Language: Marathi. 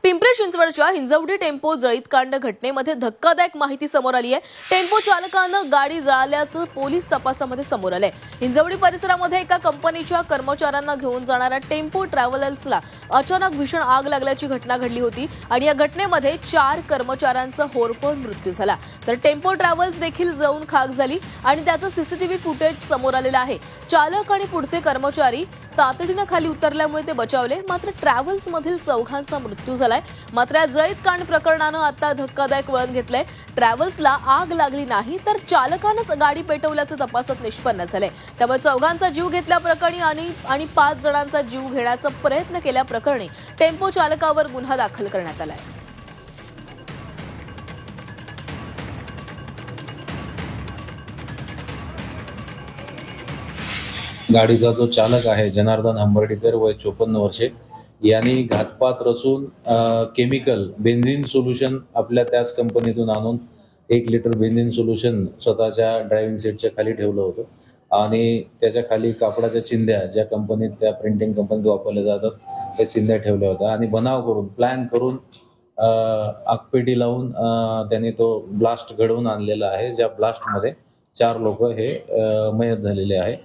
पिंपरी चिंचवडच्या हिंजवडी टेम्पो जळीत कांड घटनेमध्ये धक्कादायक माहिती समोर आली आहे। टेम्पो चालकानं गाडी जळाल्याचं पोलीस तपासामध्ये समोर आलंय। हिंजवडी परिसरामध्ये एका कंपनीच्या कर्मचाऱ्यांना घेऊन जाणाऱ्या टेम्पो ट्रॅव्हलर्सला अचानक भीषण आग लागल्याची घटना घडली होती आणि या घटनेमध्ये 4 कर्मचाऱ्यांचा होरपळून मृत्यू झाला, तर टेम्पो ट्रॅव्हल्स देखील जळून खाक झाली आणि त्याचं सीसीटीव्ही फुटेज समोर आलेलं आहे। चालक आणि पुढचे कर्मचारी तातडीने खाली उतरल्यामुळे ते बचावले, मात्र ट्रॅव्हल्स मधील चौघांचा मृत्यू झालाय। मात्र या जळीत कांड प्रकरणानं आता धक्कादायक वळण घेतलंय। ट्रॅव्हल्सला आग लागली नाही, तर चालकानंच गाडी पेटवल्याचं तपासात निष्पन्न झालंय। त्यामुळे चौघांचा जीव घेतल्याप्रकरणी आणि 5 जणांचा जीव घेण्याचा प्रयत्न केल्याप्रकरणी टेम्पो चालकावर गुन्हा दाखल करण्यात आलाय। गाडीचा जो चालक आहे जनार्दन हंबर्डीकर वय 54 वर्षे यांनी घातपात रचून केमिकल बेन्झिन सोल्युशन आपल्या त्याच कंपनीतून आणून 1 लिटर बेन्झिन सोल्युशन स्वतःच्या ड्रायव्हिंग सीटच्या खाली ठेवलं होतं आणि त्याच्या खाली कापडाच्या चिंध्या ज्या कंपनीत त्या प्रिंटिंग कंपनीत वापरल्या जातात त्या चिंध्या ठेवल्या होत्या आणि बनाव करून प्लॅन करून आगपेटी लावून त्यांनी तो ब्लास्ट घडवून आणलेला आहे, ज्या ब्लास्टमध्ये 4 लोक हे मयत झालेले आहे।